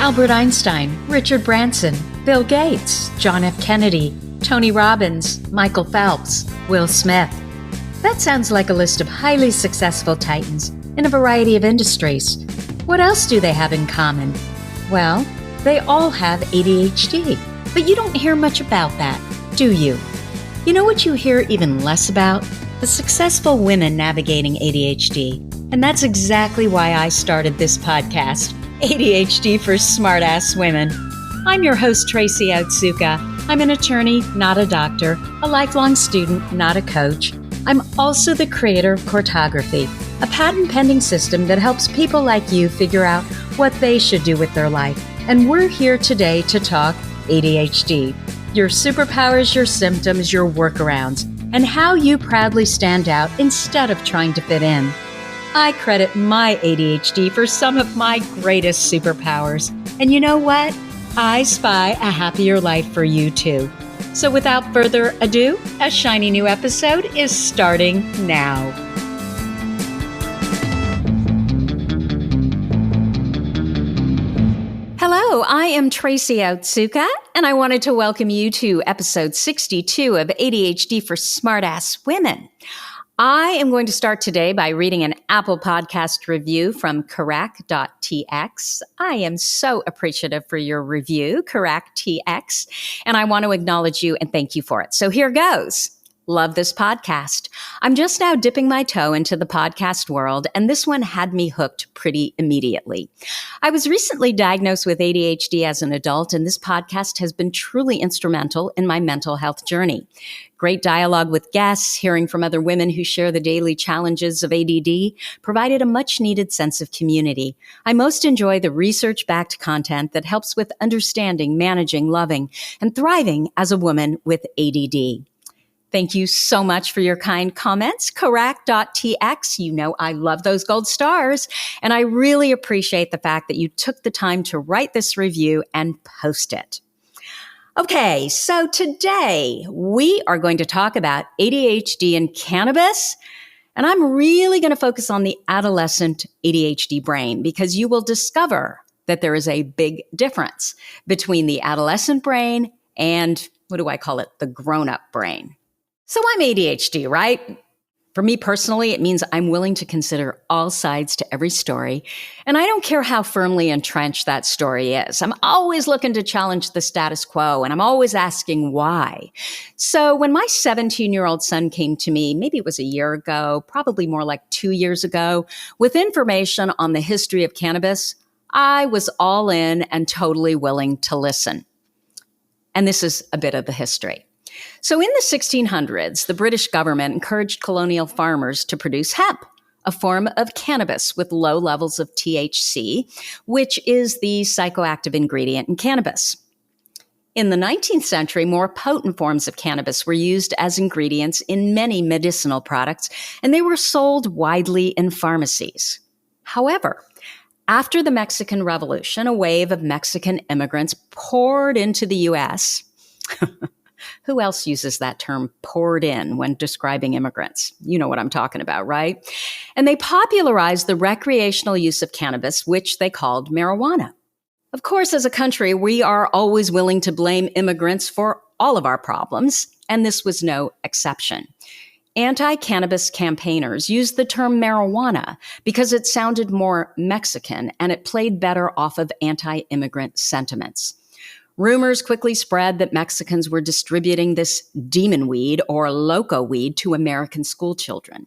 Albert Einstein, Richard Branson, Bill Gates, John F. Kennedy, Tony Robbins, Michael Phelps, Will Smith. That sounds like a list of highly successful titans in a variety of industries. What else do they have in common? Well, they all have ADHD, but you don't hear much about that, do you? You know what you hear even less about? The successful women navigating ADHD. And that's exactly why I started this podcast, ADHD for Smartass Women. I'm your host, Tracy Otsuka. I'm an attorney, not a doctor, a lifelong student, not a coach. I'm also the creator of Cortography, a patent-pending system that helps people like you figure out what they should do with their life. And we're here today to talk ADHD, your superpowers, your symptoms, your workarounds, and how you proudly stand out instead of trying to fit in. I credit my ADHD for some of my greatest superpowers. And you know what? I spy a happier life for you too. So without further ado, a shiny new episode is starting now. Hello, I am Tracy Otsuka, and I wanted to welcome you to episode 62 of ADHD for Smartass Women. I am going to start today by reading an Apple Podcast review from Karak.tx. I am so appreciative for your review, Karak.tx, and I want to acknowledge you and thank you for it. So here goes. Love this podcast. I'm just now dipping my toe into the podcast world, and this one had me hooked pretty immediately. I was recently diagnosed with ADHD as an adult, and this podcast has been truly instrumental in my mental health journey. Great dialogue with guests, hearing from other women who share the daily challenges of ADD, provided a much-needed sense of community. I most enjoy the research-backed content that helps with understanding, managing, loving, and thriving as a woman with ADD. Thank you so much for your kind comments. Karak.tx, you know I love those gold stars, and I really appreciate the fact that you took the time to write this review and post it. Okay, so today we are going to talk about ADHD and cannabis, and I'm really going to focus on the adolescent ADHD brain because you will discover that there is a big difference between the adolescent brain and, what do I call it, the grown-up brain. So I'm ADHD, right? For me personally, it means I'm willing to consider all sides to every story, and I don't care how firmly entrenched that story is. I'm always looking to challenge the status quo, and I'm always asking why. So when my 17-year-old son came to me, maybe it was a year ago, probably more like 2 years ago, with information on the history of cannabis, I was all in and totally willing to listen. And this is a bit of the history. So in the 1600s, the British government encouraged colonial farmers to produce hemp, a form of cannabis with low levels of THC, which is the psychoactive ingredient in cannabis. In the 19th century, more potent forms of cannabis were used as ingredients in many medicinal products, and they were sold widely in pharmacies. However, after the Mexican Revolution, a wave of Mexican immigrants poured into the U.S., Who else uses that term poured in when describing immigrants? You know what I'm talking about, right? And they popularized the recreational use of cannabis, which they called marijuana. Of course, as a country, we are always willing to blame immigrants for all of our problems, and this was no exception. Anti-cannabis campaigners used the term marijuana because it sounded more Mexican and it played better off of anti-immigrant sentiments. Rumors quickly spread that Mexicans were distributing this demon weed or loco weed to American school children.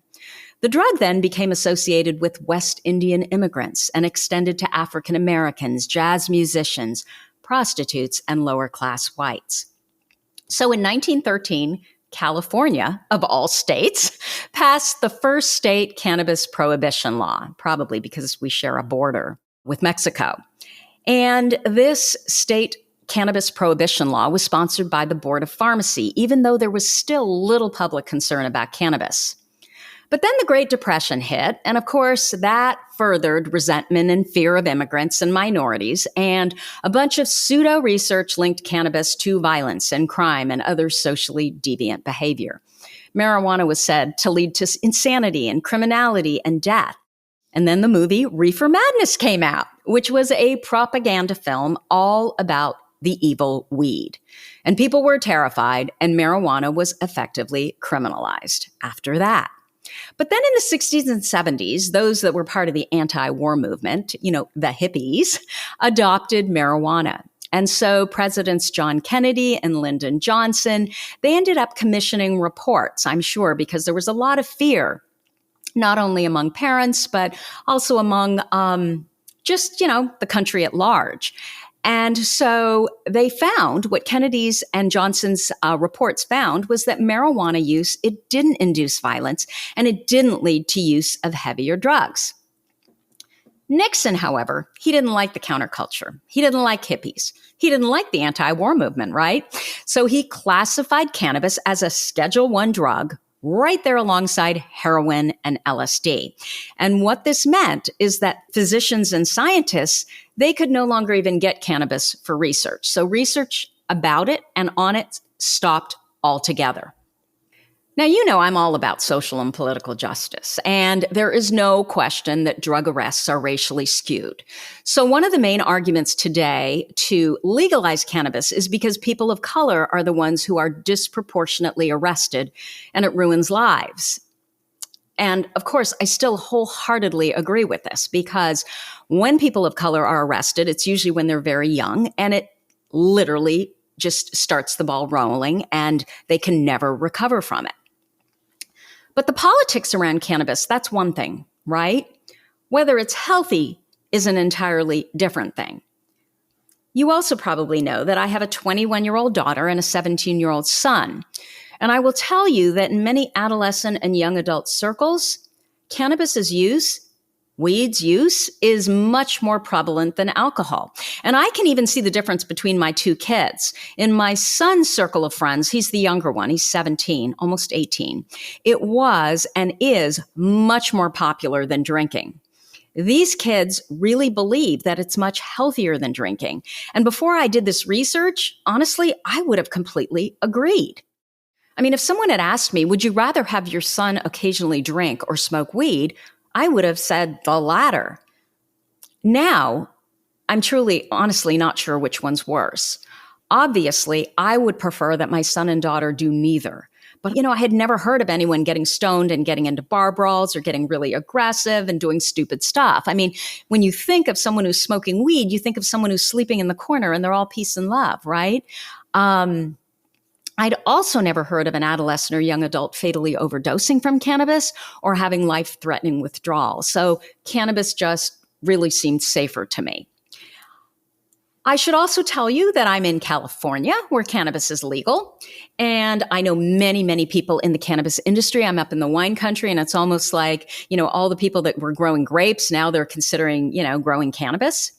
The drug then became associated with West Indian immigrants and extended to African Americans, jazz musicians, prostitutes, and lower-class whites. So in 1913, California, of all states, passed the first state cannabis prohibition law, probably because we share a border with Mexico. And this state cannabis prohibition law was sponsored by the Board of Pharmacy, even though there was still little public concern about cannabis. But then the Great Depression hit, and of course, that furthered resentment and fear of immigrants and minorities, and a bunch of pseudo-research linked cannabis to violence and crime and other socially deviant behavior. Marijuana was said to lead to insanity and criminality and death. And then the movie Reefer Madness came out. which was a propaganda film all about the evil weed. And people were terrified, and marijuana was effectively criminalized after that. But then in the 60s and 70s, those that were part of the anti-war movement, the hippies, adopted marijuana. And so Presidents John Kennedy and Lyndon Johnson, they ended up commissioning reports, I'm sure, because there was a lot of fear, not only among parents, but also among the country at large. And so they found what Kennedy's and Johnson's reports found was that marijuana use, it didn't induce violence and it didn't lead to use of heavier drugs. Nixon, however, he didn't like the counterculture. He didn't like hippies. He didn't like the anti-war movement, right? So he classified cannabis as a Schedule I drug right there alongside heroin and LSD. And what this meant is that physicians and scientists, they could no longer even get cannabis for research. So research about it and on it stopped altogether. Now, I'm all about social and political justice, and there is no question that drug arrests are racially skewed. So one of the main arguments today to legalize cannabis is because people of color are the ones who are disproportionately arrested, and it ruins lives. And of course, I still wholeheartedly agree with this, because when people of color are arrested, it's usually when they're very young, and it literally just starts the ball rolling, and they can never recover from it. But the politics around cannabis, that's one thing, right? Whether it's healthy is an entirely different thing. You also probably know that I have a 21-year-old daughter and a 17-year-old son. And I will tell you that in many adolescent and young adult circles, cannabis's use, weed's use, is much more prevalent than alcohol. And I can even see the difference between my two kids. In my son's circle of friends, he's the younger one, he's 17, almost 18. It was and is much more popular than drinking. These kids really believe that it's much healthier than drinking. And before I did this research, honestly, I would have completely agreed. I mean, if someone had asked me, would you rather have your son occasionally drink or smoke weed? I would have said the latter. Now, I'm truly, honestly not sure which one's worse. Obviously, I would prefer that my son and daughter do neither. But, I had never heard of anyone getting stoned and getting into bar brawls or getting really aggressive and doing stupid stuff. I mean, when you think of someone who's smoking weed, you think of someone who's sleeping in the corner and they're all peace and love, right? I'd also never heard of an adolescent or young adult fatally overdosing from cannabis or having life-threatening withdrawal. So cannabis just really seemed safer to me. I should also tell you that I'm in California, where cannabis is legal. And I know many, many people in the cannabis industry. I'm up in the wine country, and it's almost like, all the people that were growing grapes, now they're considering, growing cannabis.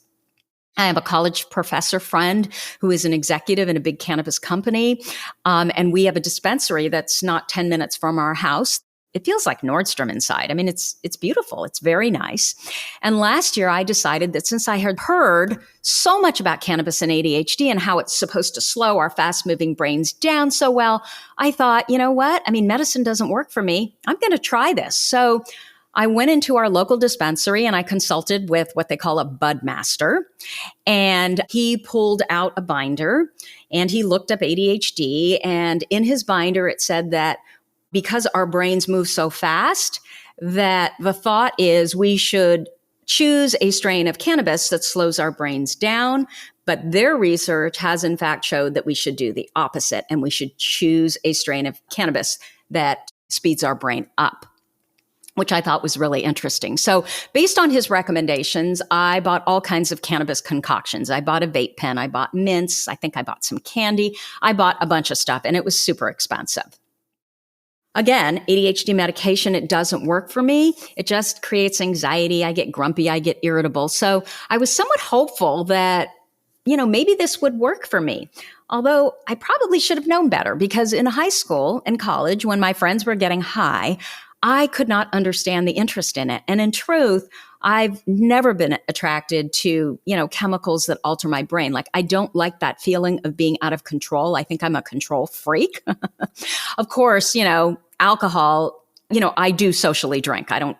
I have a college professor friend who is an executive in a big cannabis company. And we have a dispensary that's not 10 minutes from our house. It feels like Nordstrom inside. I mean, it's beautiful. It's very nice. And last year I decided that since I had heard so much about cannabis and ADHD and how it's supposed to slow our fast moving brains down so well, I thought, you know what? I mean, medicine doesn't work for me. I'm going to try this. So I went into our local dispensary and I consulted with what they call a bud master. And he pulled out a binder and he looked up ADHD. And in his binder, it said that because our brains move so fast, that the thought is we should choose a strain of cannabis that slows our brains down. But their research has in fact showed that we should do the opposite and we should choose a strain of cannabis that speeds our brain up, which I thought was really interesting. So based on his recommendations, I bought all kinds of cannabis concoctions. I bought a vape pen. I bought mints. I think I bought some candy. I bought a bunch of stuff, and it was super expensive. Again, ADHD medication, it doesn't work for me. It just creates anxiety. I get grumpy. I get irritable. So I was somewhat hopeful that, maybe this would work for me. Although I probably should have known better, because in high school and college, when my friends were getting high, I could not understand the interest in it. And in truth, I've never been attracted to, chemicals that alter my brain. Like, I don't like that feeling of being out of control. I think I'm a control freak. Of course, alcohol, I do socially drink. I don't,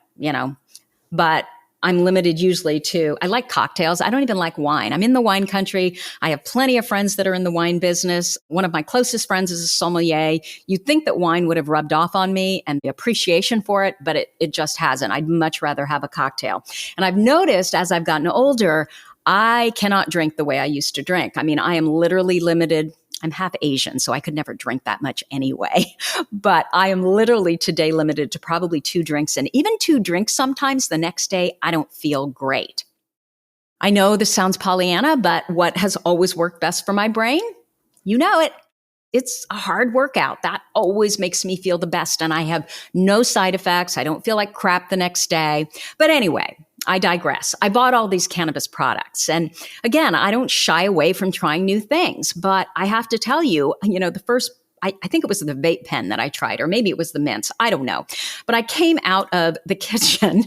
but I'm limited usually to, I like cocktails. I don't even like wine. I'm in the wine country. I have plenty of friends that are in the wine business. One of my closest friends is a sommelier. You'd think that wine would have rubbed off on me and the appreciation for it, but it just hasn't. I'd much rather have a cocktail. And I've noticed as I've gotten older, I cannot drink the way I used to drink. I mean, I am literally limited. I'm half Asian, so I could never drink that much anyway. But I am literally today limited to probably 2 drinks. And even 2 drinks sometimes the next day, I don't feel great. I know this sounds Pollyanna, but what has always worked best for my brain? You know it. It's a hard workout. That always makes me feel the best. And I have no side effects. I don't feel like crap the next day. But anyway, I digress. I bought all these cannabis products. And again, I don't shy away from trying new things. But I have to tell you, the first, I think it was the vape pen that I tried, or maybe it was the mints. I don't know. But I came out of the kitchen,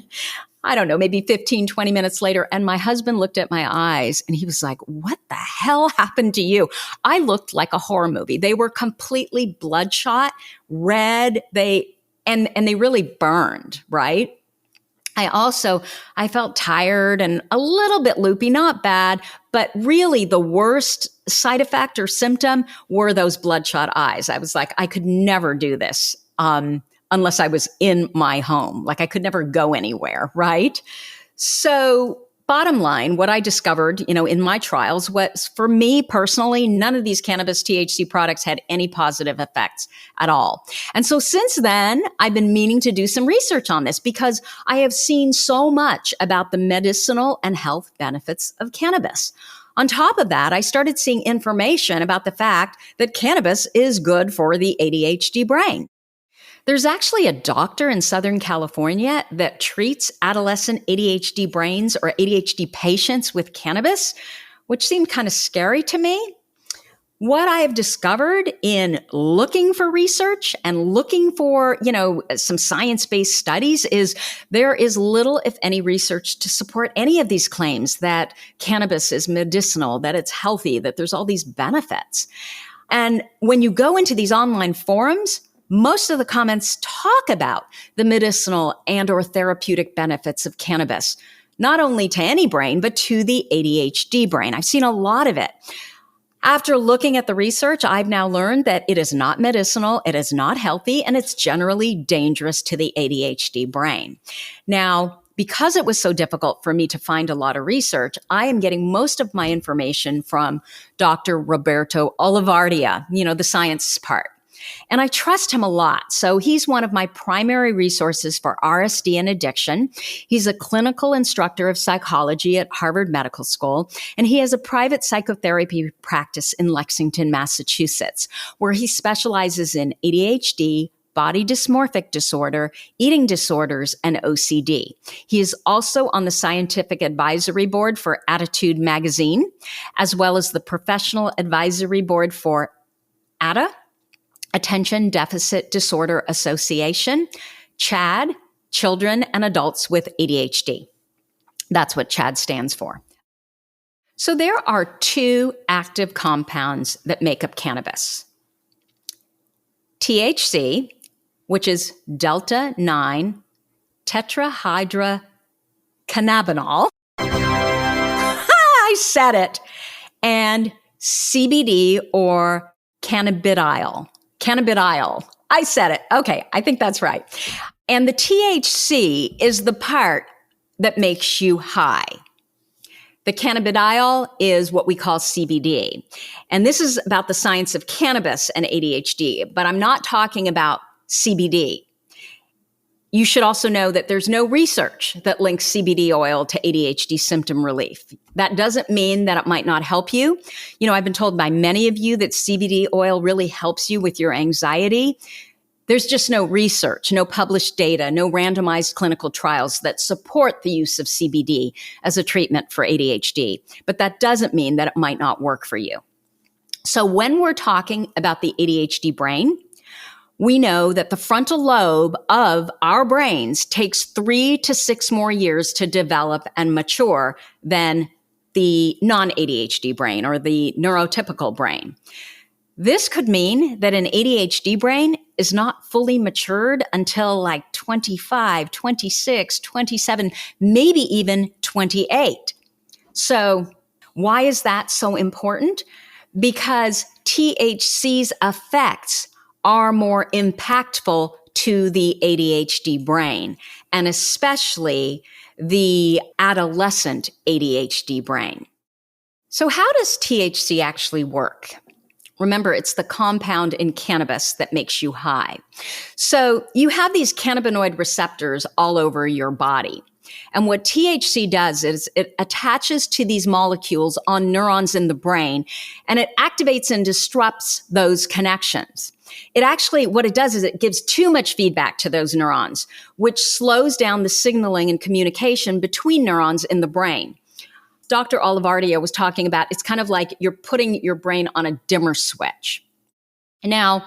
I don't know, maybe 15, 20 minutes later, and my husband looked at my eyes and he was like, "What the hell happened to you?" I looked like a horror movie. They were completely bloodshot, red, and they really burned, right? I felt tired and a little bit loopy, not bad, but really the worst side effect or symptom were those bloodshot eyes. I was like, I could never do this unless I was in my home. Like I could never go anywhere, right? So bottom line, what I discovered, in my trials was, for me personally, none of these cannabis THC products had any positive effects at all. And so since then, I've been meaning to do some research on this because I have seen so much about the medicinal and health benefits of cannabis. On top of that, I started seeing information about the fact that cannabis is good for the ADHD brain. There's actually a doctor in Southern California that treats adolescent ADHD brains or ADHD patients with cannabis, which seemed kind of scary to me. What I have discovered in looking for research and looking for, some science-based studies is there is little, if any, research to support any of these claims that cannabis is medicinal, that it's healthy, that there's all these benefits. And when you go into these online forums, most of the comments talk about the medicinal and or therapeutic benefits of cannabis, not only to any brain, but to the ADHD brain. I've seen a lot of it. After looking at the research, I've now learned that it is not medicinal, it is not healthy, and it's generally dangerous to the ADHD brain. Now, because it was so difficult for me to find a lot of research, I am getting most of my information from Dr. Roberto Olivardia, the science part. And I trust him a lot. So he's one of my primary resources for RSD and addiction. He's a clinical instructor of psychology at Harvard Medical School, and he has a private psychotherapy practice in Lexington, Massachusetts, where he specializes in ADHD, body dysmorphic disorder, eating disorders, and OCD. He is also on the scientific advisory board for Adhd magazine, as well as the professional advisory board for ADA, Attention Deficit Disorder Association, CHAD, Children and Adults with ADHD. That's what CHAD stands for. So there are 2 active compounds that make up cannabis. THC, which is delta-9 tetrahydrocannabinol. I said it. And CBD or cannabidiol. Cannabidiol. I said it. Okay, I think that's right. And the THC is the part that makes you high. The cannabidiol is what we call CBD. And this is about the science of cannabis and ADHD, but I'm not talking about CBD. You should also know that there's no research that links CBD oil to ADHD symptom relief. That doesn't mean that it might not help you. I've been told by many of you that CBD oil really helps you with your anxiety. There's just no research, no published data, no randomized clinical trials that support the use of CBD as a treatment for ADHD. But that doesn't mean that it might not work for you. So when we're talking about the ADHD brain, we know that the frontal lobe of our brains takes 3 to 6 more years to develop and mature than the non-ADHD brain or the neurotypical brain. This could mean that an ADHD brain is not fully matured until like 25, 26, 27, maybe even 28. So why is that so important? Because THC's effects are more impactful to the ADHD brain, and especially the adolescent ADHD brain. So how does THC actually work? Remember, it's the compound in cannabis that makes you high. So you have these cannabinoid receptors all over your body. And what THC does is it attaches to these molecules on neurons in the brain, and it activates and disrupts those connections. It actually, what it does is it gives too much feedback to those neurons, which slows down the signaling and communication between neurons in the brain. Dr. Olivardia was talking about, it's kind of like you're putting your brain on a dimmer switch. Now,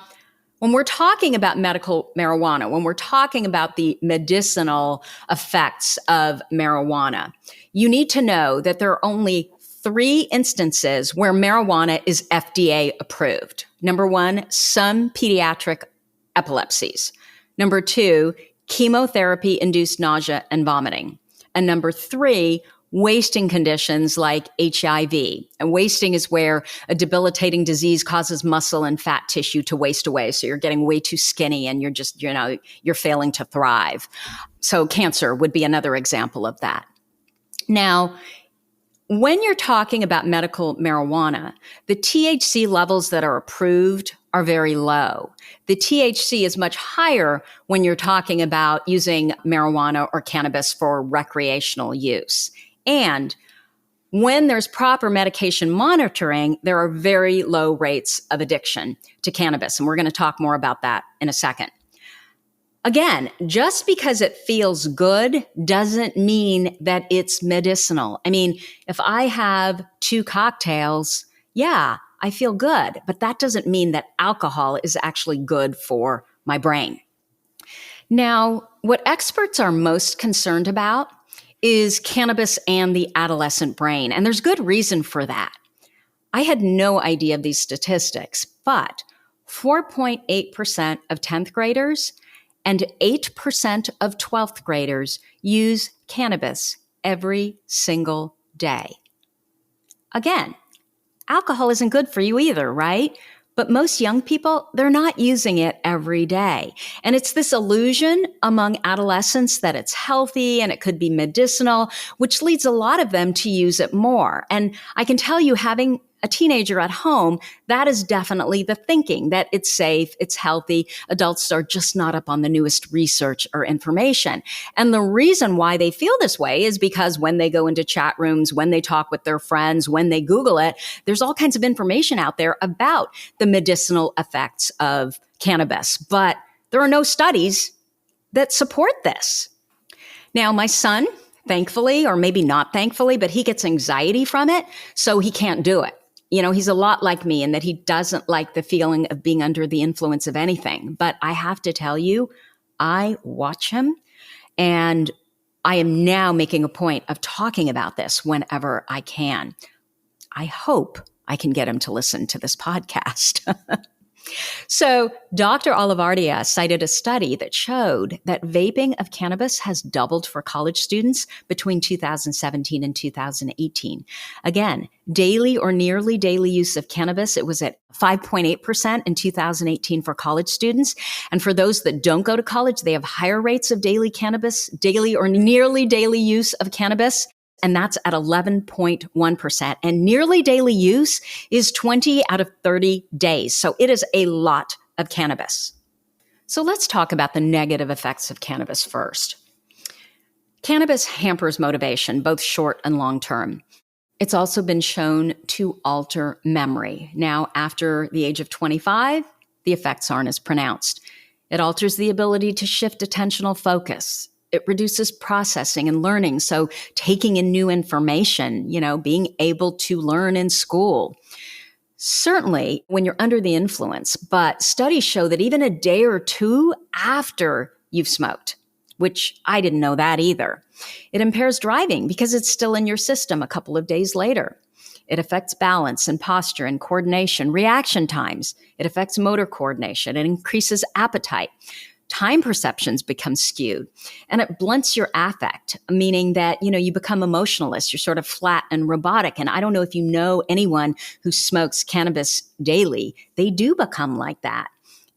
when we're talking about medical marijuana, when we're talking about the medicinal effects of marijuana, you need to know that there are only 3 instances where marijuana is FDA approved. Number 1, some pediatric epilepsies. Number 2, chemotherapy-induced nausea and vomiting. And number 3, wasting conditions like HIV. And wasting is where a debilitating disease causes muscle and fat tissue to waste away. So you're getting way too skinny and you're just, you're failing to thrive. So cancer would be another example of that. Now, when you're talking about medical marijuana, the THC levels that are approved are very low. The THC is much higher when you're talking about using marijuana or cannabis for recreational use. And when there's proper medication monitoring, there are very low rates of addiction to cannabis. And we're going to talk more about that in a second. Again, just because it feels good doesn't mean that it's medicinal. I mean, if I have 2 cocktails, yeah, I feel good, but that doesn't mean that alcohol is actually good for my brain. Now, what experts are most concerned about is cannabis and the adolescent brain. And there's good reason for that. I had no idea of these statistics, but 4.8% of 10th graders and 8% of 12th graders use cannabis every single day. Again, alcohol isn't good for you either, right? But most young people, they're not using it every day. And it's this illusion among adolescents that it's healthy and it could be medicinal, which leads a lot of them to use it more. And I can tell you, having a teenager at home, that is definitely the thinking, that it's safe, it's healthy. Adults are just not up on the newest research or information. And the reason why they feel this way is because when they go into chat rooms, when they talk with their friends, when they Google it, there's all kinds of information out there about the medicinal effects of cannabis. But there are no studies that support this. Now, my son, thankfully, or maybe not thankfully, but he gets anxiety from it, so he can't do it. He's a lot like me in that he doesn't like the feeling of being under the influence of anything. But I have to tell you, I watch him, and I am now making a point of talking about this whenever I can. I hope I can get him to listen to this podcast. So Dr. Olivardia cited a study that showed that vaping of cannabis has doubled for college students between 2017 and 2018. Again, daily or nearly daily use of cannabis, it was at 5.8% in 2018 for college students. And for those that don't go to college, they have higher rates of daily or nearly daily use of cannabis. And that's at 11.1%. And nearly daily use is 20 out of 30 days. So it is a lot of cannabis. So let's talk about the negative effects of cannabis first. Cannabis hampers motivation, both short and long term. It's also been shown to alter memory. Now, after the age of 25, the effects aren't as pronounced. It alters the ability to shift attentional focus. It reduces processing and learning. So taking in new information, being able to learn in school. Certainly when you're under the influence, but studies show that even a day or 2 after you've smoked, which I didn't know that either. It impairs driving because it's still in your system a couple of days later. It affects balance and posture and coordination, reaction times. It affects motor coordination. It increases appetite. Time perceptions become skewed, and it blunts your affect, meaning that, you become emotionless. You're sort of flat and robotic. And I don't know if you know anyone who smokes cannabis daily. They do become like that.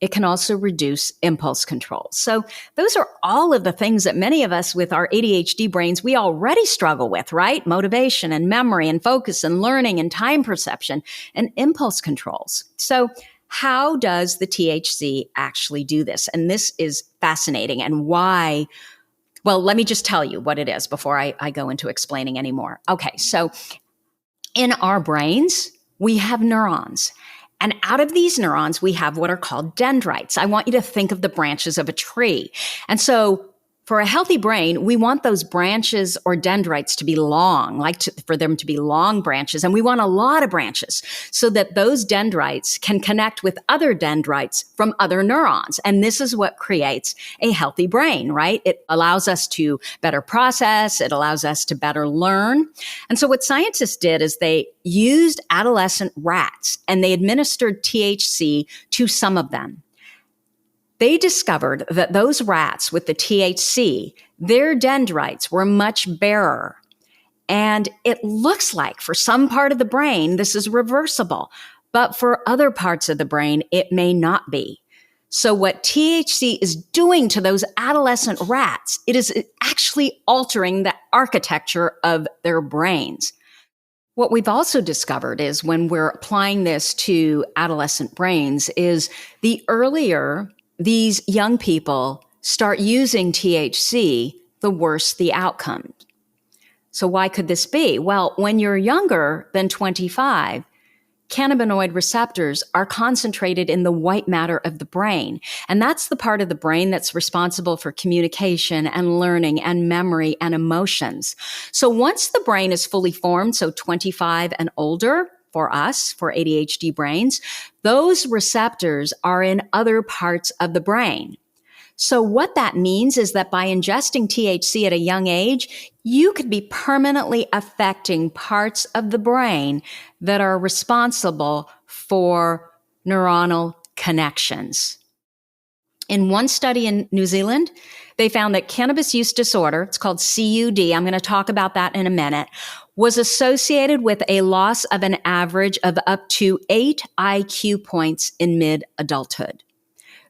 It can also reduce impulse control. So those are all of the things that many of us with our ADHD brains, we already struggle with, right? Motivation and memory and focus and learning and time perception and impulse controls. So how does the THC actually do this? And this is fascinating. And why? Well, let me just tell you what it is before I go into explaining any more. Okay, so in our brains, we have neurons. And out of these neurons, we have what are called dendrites. I want you to think of the branches of a tree. And so for a healthy brain, we want those branches or dendrites to be long, for them to be long branches. And we want a lot of branches so that those dendrites can connect with other dendrites from other neurons. And this is what creates a healthy brain, right? It allows us to better process. It allows us to better learn. And so what scientists did is they used adolescent rats and they administered THC to some of them. They discovered that those rats with the THC, their dendrites were much barer. And it looks like for some part of the brain, this is reversible. But for other parts of the brain, it may not be. So what THC is doing to those adolescent rats, it is actually altering the architecture of their brains. What we've also discovered is when we're applying this to adolescent brains is the earlier these young people start using THC, the worse the outcome. So why could this be? Well, when you're younger than 25, cannabinoid receptors are concentrated in the white matter of the brain. And that's the part of the brain that's responsible for communication and learning and memory and emotions. So once the brain is fully formed, so 25 and older, for us, for ADHD brains, those receptors are in other parts of the brain. So what that means is that by ingesting THC at a young age, you could be permanently affecting parts of the brain that are responsible for neuronal connections. In one study in New Zealand, they found that cannabis use disorder, it's called CUD, I'm going to talk about that in a minute, was associated with a loss of an average of up to 8 IQ points in mid-adulthood.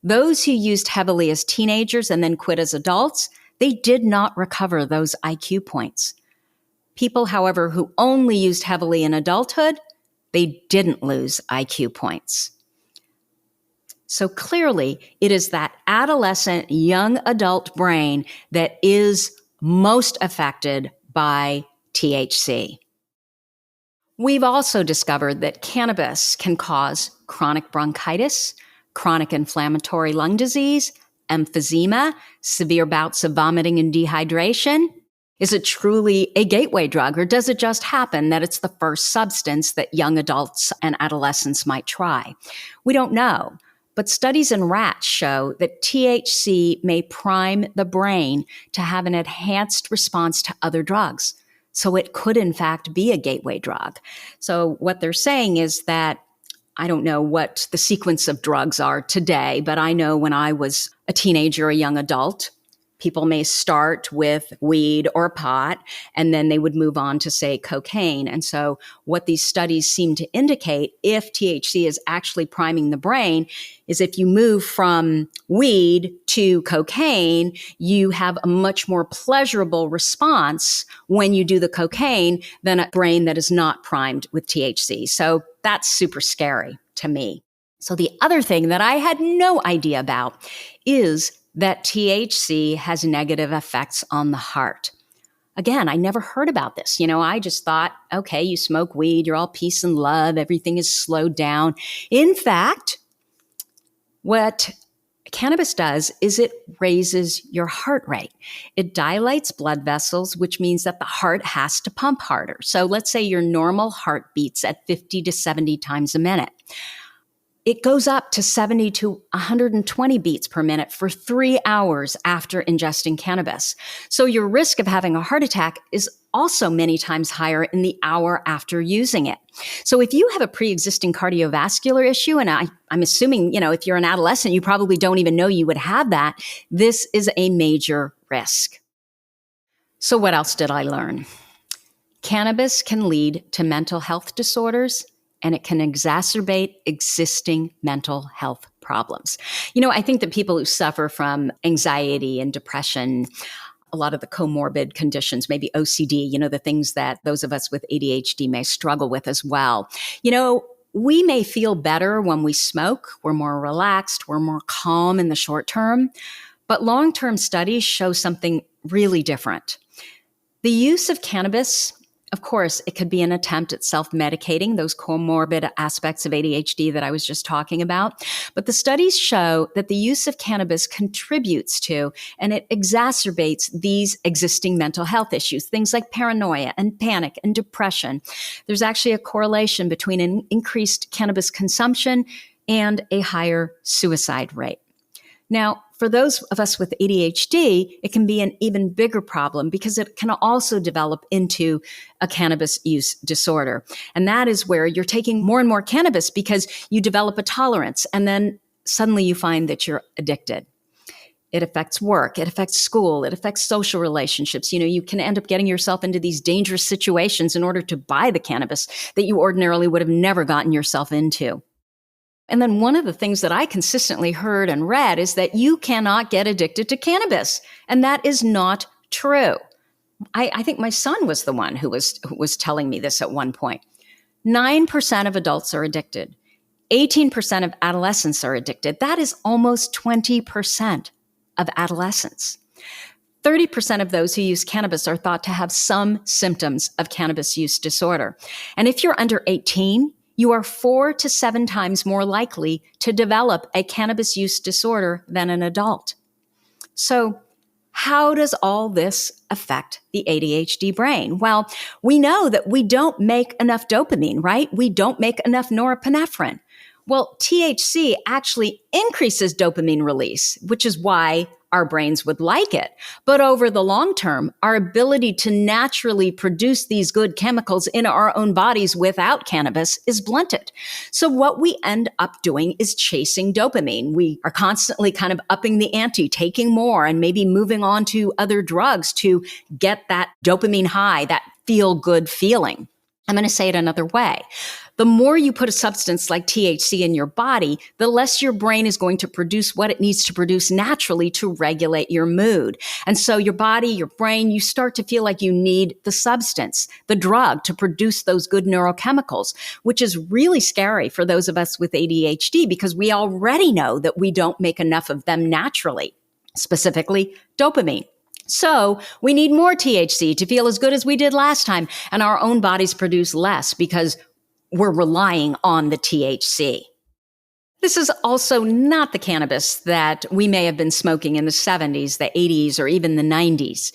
Those who used heavily as teenagers and then quit as adults, they did not recover those IQ points. People, however, who only used heavily in adulthood, they didn't lose IQ points. So clearly, it is that adolescent, young adult brain that is most affected by THC. We've also discovered that cannabis can cause chronic bronchitis, chronic inflammatory lung disease, emphysema, severe bouts of vomiting and dehydration. Is it truly a gateway drug, or does it just happen that it's the first substance that young adults and adolescents might try? We don't know. But studies in rats show that THC may prime the brain to have an enhanced response to other drugs. So it could, in fact, be a gateway drug. So what they're saying is that, I don't know what the sequence of drugs are today, but I know when I was a teenager, a young adult, people may start with weed or pot, and then they would move on to, say, cocaine. And so what these studies seem to indicate, if THC is actually priming the brain, is if you move from weed to cocaine, you have a much more pleasurable response when you do the cocaine than a brain that is not primed with THC. So that's super scary to me. So the other thing that I had no idea about is that THC has negative effects on the heart. Again, I never heard about this. I just thought, okay, you smoke weed, you're all peace and love, everything is slowed down. In fact, what cannabis does is it raises your heart rate. It dilates blood vessels, which means that the heart has to pump harder. So let's say your normal heart beats at 50 to 70 times a minute. it goes up to 70 to 120 beats per minute for 3 hours after ingesting cannabis. So your risk of having a heart attack is also many times higher in the hour after using it. So if you have a pre-existing cardiovascular issue, and I'm assuming, if you're an adolescent, you probably don't even know you would have that, this is a major risk. So what else did I learn? Cannabis can lead to mental health disorders, and it can exacerbate existing mental health problems. I think that people who suffer from anxiety and depression, a lot of the comorbid conditions, maybe OCD, the things that those of us with ADHD may struggle with as well. We may feel better when we smoke. We're more relaxed. We're more calm in the short term. But long-term studies show something really different. The use of cannabis, of course, it could be an attempt at self-medicating those comorbid aspects of ADHD that I was just talking about. But the studies show that the use of cannabis contributes to and it exacerbates these existing mental health issues, things like paranoia and panic and depression. There's actually a correlation between an increased cannabis consumption and a higher suicide rate. Now, for those of us with ADHD, it can be an even bigger problem because it can also develop into a cannabis use disorder. And that is where you're taking more and more cannabis because you develop a tolerance and then suddenly you find that you're addicted. It affects work, it affects school, it affects social relationships. You can end up getting yourself into these dangerous situations in order to buy the cannabis that you ordinarily would have never gotten yourself into. And then one of the things that I consistently heard and read is that you cannot get addicted to cannabis. And that is not true. I think my son was the one who was telling me this at one point. 9% of adults are addicted. 18% of adolescents are addicted. That is almost 20% of adolescents. 30% of those who use cannabis are thought to have some symptoms of cannabis use disorder. And if you're under 18, you are 4 to 7 times more likely to develop a cannabis use disorder than an adult. So how does all this affect the ADHD brain? Well, we know that we don't make enough dopamine, right? We don't make enough norepinephrine. Well, THC actually increases dopamine release, which is why our brains would like it. But over the long term, our ability to naturally produce these good chemicals in our own bodies without cannabis is blunted. So what we end up doing is chasing dopamine. We are constantly kind of upping the ante, taking more, and maybe moving on to other drugs to get that dopamine high, that feel-good feeling. I'm going to say it another way. The more you put a substance like THC in your body, the less your brain is going to produce what it needs to produce naturally to regulate your mood. And so your body, your brain, you start to feel like you need the substance, the drug to produce those good neurochemicals, which is really scary for those of us with ADHD because we already know that we don't make enough of them naturally, specifically dopamine. So we need more THC to feel as good as we did last time, and our own bodies produce less because we're relying on the THC. This is also not the cannabis that we may have been smoking in the 70s, the 80s, or even the 90s.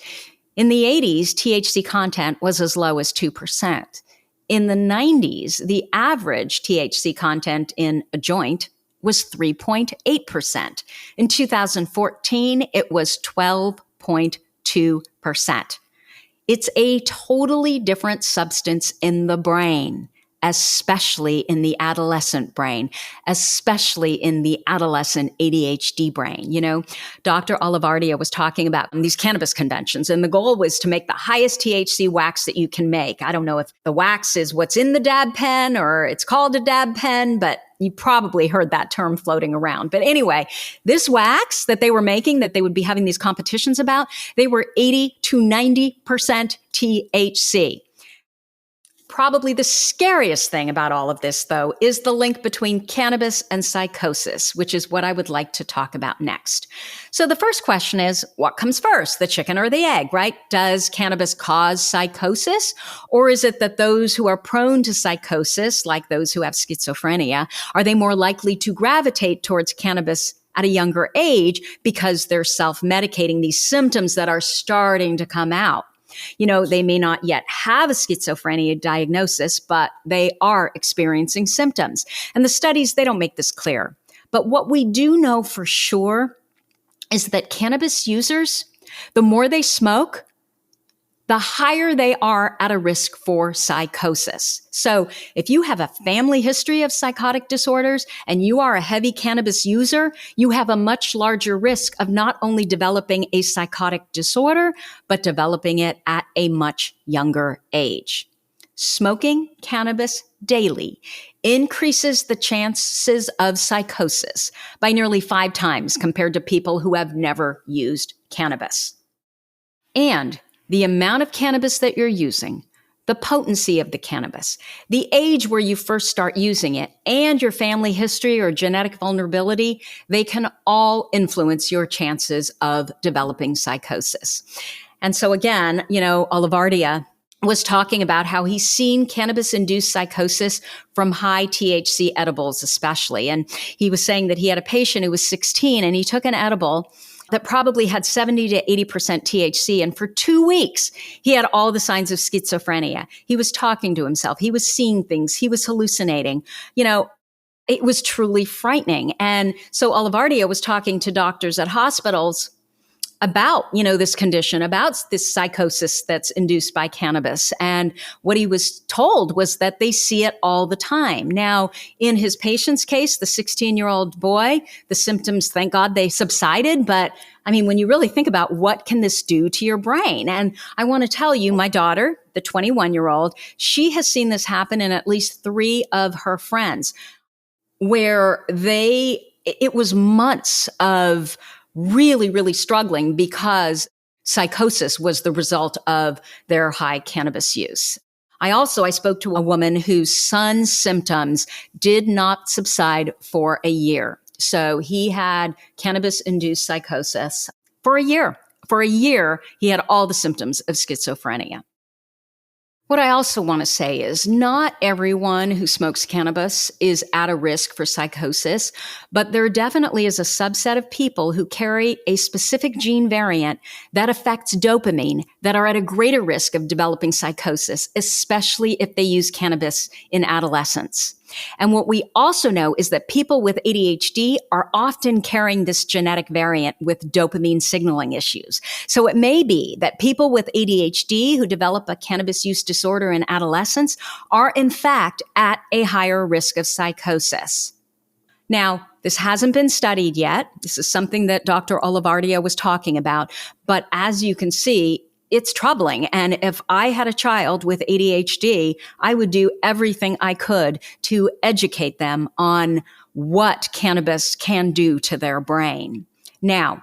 In the 80s, THC content was as low as 2%. In the 90s, the average THC content in a joint was 3.8%. In 2014, it was 12.2%. It's a totally different substance in the brain, especially in the adolescent brain, especially in the adolescent ADHD brain. Dr. Olivardia was talking about these cannabis conventions, and the goal was to make the highest THC wax that you can make. I don't know if the wax is what's in the dab pen or it's called a dab pen, but you probably heard that term floating around. But anyway, this wax that they were making, that they would be having these competitions about, they were 80 to 90% THC. Probably the scariest thing about all of this, though, is the link between cannabis and psychosis, which is what I would like to talk about next. So the first question is, what comes first, the chicken or the egg, right? Does cannabis cause psychosis? Or is it that those who are prone to psychosis, like those who have schizophrenia, are they more likely to gravitate towards cannabis at a younger age because they're self-medicating these symptoms that are starting to come out? They may not yet have a schizophrenia diagnosis, but they are experiencing symptoms. And the studies, they don't make this clear. But what we do know for sure is that cannabis users, the more they smoke, the higher they are at a risk for psychosis. So if you have a family history of psychotic disorders and you are a heavy cannabis user, you have a much larger risk of not only developing a psychotic disorder, but developing it at a much younger age. Smoking cannabis daily increases the chances of psychosis by nearly 5 times compared to people who have never used cannabis. And the amount of cannabis that you're using, the potency of the cannabis, the age where you first start using it, and your family history or genetic vulnerability, they can all influence your chances of developing psychosis. And so again, Olivardia was talking about how he's seen cannabis-induced psychosis from high THC edibles especially. And he was saying that he had a patient who was 16 and he took an edible that probably had 70 to 80% THC. And for 2 weeks, he had all the signs of schizophrenia. He was talking to himself. He was seeing things. He was hallucinating. It was truly frightening. And so Olivardia was talking to doctors at hospitals about, this condition, about this psychosis that's induced by cannabis. And what he was told was that they see it all the time. Now, in his patient's case, the 16-year-old boy, the symptoms, thank God they subsided. But when you really think about what can this do to your brain? And I want to tell you, my daughter, the 21-year-old, she has seen this happen in at least 3 of her friends where it was months of really, really struggling because psychosis was the result of their high cannabis use. I spoke to a woman whose son's symptoms did not subside for a year. So he had cannabis-induced psychosis for a year. For a year, he had all the symptoms of schizophrenia. What I also want to say is not everyone who smokes cannabis is at a risk for psychosis, but there definitely is a subset of people who carry a specific gene variant that affects dopamine that are at a greater risk of developing psychosis, especially if they use cannabis in adolescence. And what we also know is that people with ADHD are often carrying this genetic variant with dopamine signaling issues. So it may be that people with ADHD who develop a cannabis use disorder in adolescence are in fact at a higher risk of psychosis. Now, this hasn't been studied yet. This is something that Dr. Olivardia was talking about. But as you can see, it's troubling. And if I had a child with ADHD, I would do everything I could to educate them on what cannabis can do to their brain. Now,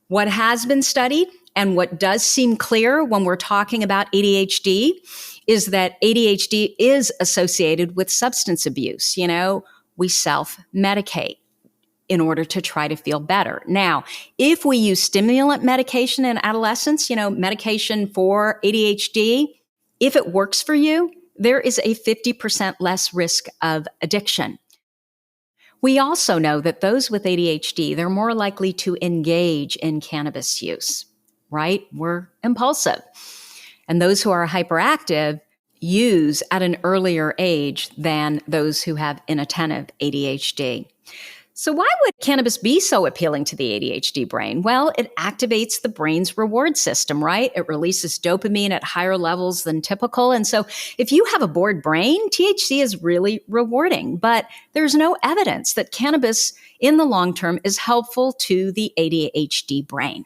what has been studied and what does seem clear when we're talking about ADHD is that ADHD is associated with substance abuse. We self-medicate in order to try to feel better. Now, if we use stimulant medication in adolescence, medication for ADHD, if it works for you, there is a 50% less risk of addiction. We also know that those with ADHD, they're more likely to engage in cannabis use, right? We're impulsive. And those who are hyperactive use at an earlier age than those who have inattentive ADHD. So why would cannabis be so appealing to the ADHD brain? Well, it activates the brain's reward system, right? It releases dopamine at higher levels than typical. And so if you have a bored brain, THC is really rewarding. But there's no evidence that cannabis in the long term is helpful to the ADHD brain.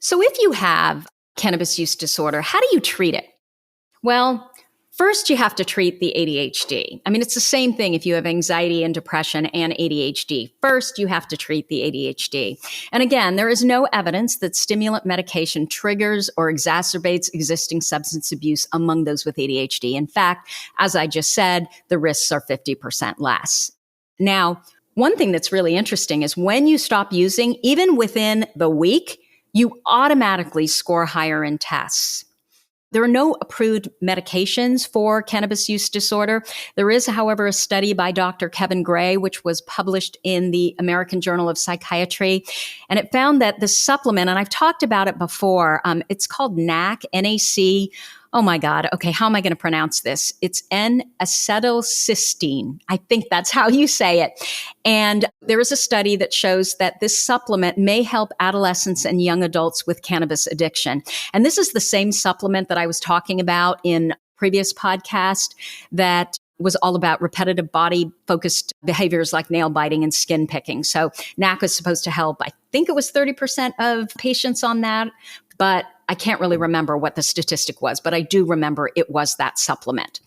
So if you have cannabis use disorder, how do you treat it? Well, first, you have to treat the ADHD. It's the same thing if you have anxiety and depression and ADHD. First, you have to treat the ADHD. And again, there is no evidence that stimulant medication triggers or exacerbates existing substance abuse among those with ADHD. In fact, as I just said, the risks are 50% less. Now, one thing that's really interesting is when you stop using, even within the week, you automatically score higher in tests. There are no approved medications for cannabis use disorder. There is, however, a study by Dr. Kevin Gray, which was published in the American Journal of Psychiatry, and it found that the supplement, and I've talked about it before, it's called NAC, N-A-C. Oh my God. Okay. How am I going to pronounce this? It's N-acetylcysteine. I think that's how you say it. And there is a study that shows that this supplement may help adolescents and young adults with cannabis addiction. And this is the same supplement that I was talking about in previous podcast that was all about repetitive body-focused behaviors like nail biting and skin picking. So NAC was supposed to help. I think it was 30% of patients on that, but I can't really remember what the statistic was, but I do remember it was that supplement.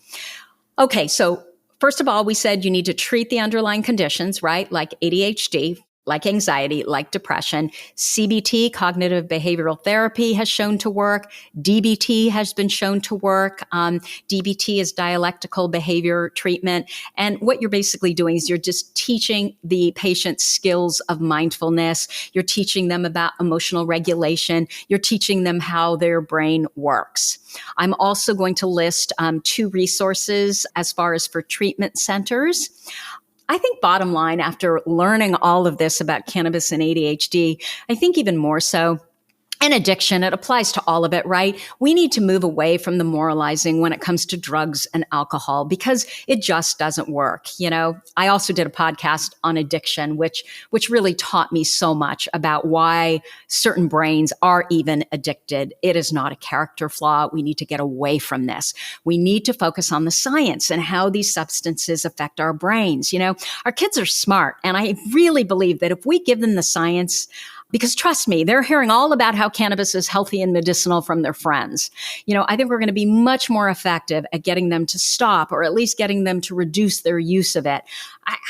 Okay, so first of all, we said you need to treat the underlying conditions, right? Like ADHD, like anxiety, like depression. CBT, cognitive behavioral therapy, has shown to work. DBT has been shown to work. DBT is dialectical behavior treatment. And what you're basically doing is you're just teaching the patient skills of mindfulness. You're teaching them about emotional regulation. You're teaching them how their brain works. I'm also going to list 2 resources as far as for treatment centers. I think bottom line, after learning all of this about cannabis and ADHD, I think even more so, and addiction, it applies to all of it, right? We need to move away from the moralizing when it comes to drugs and alcohol because it just doesn't work. You know, I also did a podcast on addiction, which really taught me so much about why certain brains are even addicted. It is not a character flaw. We need to get away from this. We need to focus on the science and how these substances affect our brains. You know, our kids are smart, and I really believe that if we give them the science, because trust me, they're hearing all about how cannabis is healthy and medicinal from their friends. You know, I think we're going to be much more effective at getting them to stop or at least getting them to reduce their use of it.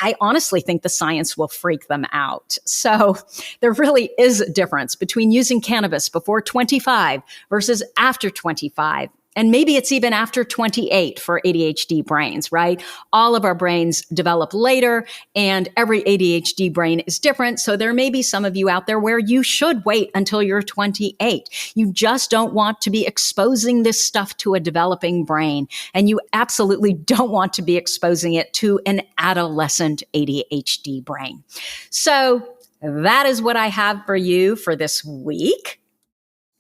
I honestly think the science will freak them out. So there really is a difference between using cannabis before 25 versus after 25. And maybe it's even after 28 for ADHD brains, right? All of our brains develop later, and every ADHD brain is different. So there may be some of you out there where you should wait until you're 28. You just don't want to be exposing this stuff to a developing brain. And you absolutely don't want to be exposing it to an adolescent ADHD brain. So that is what I have for you for this week.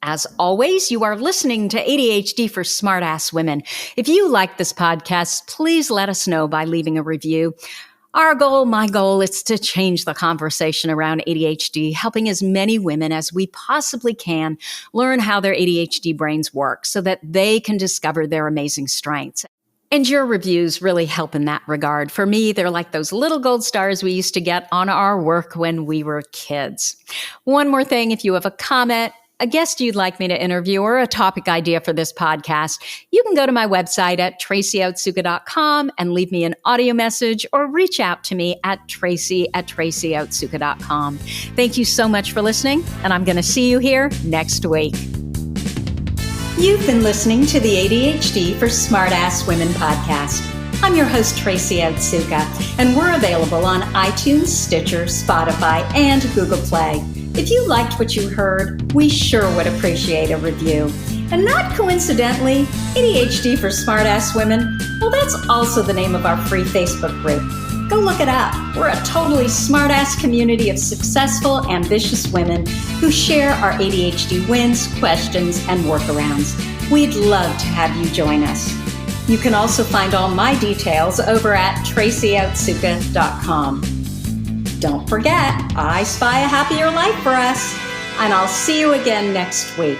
As always, you are listening to ADHD for Smartass Women. If you like this podcast, please let us know by leaving a review. My goal is to change the conversation around ADHD, helping as many women as we possibly can learn how their ADHD brains work so that they can discover their amazing strengths. And your reviews really help in that regard. For me, they're like those little gold stars we used to get on our work when we were kids. One more thing, if you have a comment, a guest you'd like me to interview, or a topic idea for this podcast, you can go to my website at tracyotsuka.com and leave me an audio message or reach out to me at tracy@tracyotsuka.com. Thank you so much for listening, and I'm going to see you here next week. You've been listening to the ADHD for Smartass Women podcast. I'm your host, Tracy Otsuka, and we're available on iTunes, Stitcher, Spotify, and Google Play. If you liked what you heard, we sure would appreciate a review. And not coincidentally, ADHD for Smartass Women, well, that's also the name of our free Facebook group. Go look it up. We're a totally smartass community of successful, ambitious women who share our ADHD wins, questions, and workarounds. We'd love to have you join us. You can also find all my details over at tracyotsuka.com. Don't forget, I spy a happier life for us, and I'll see you again next week.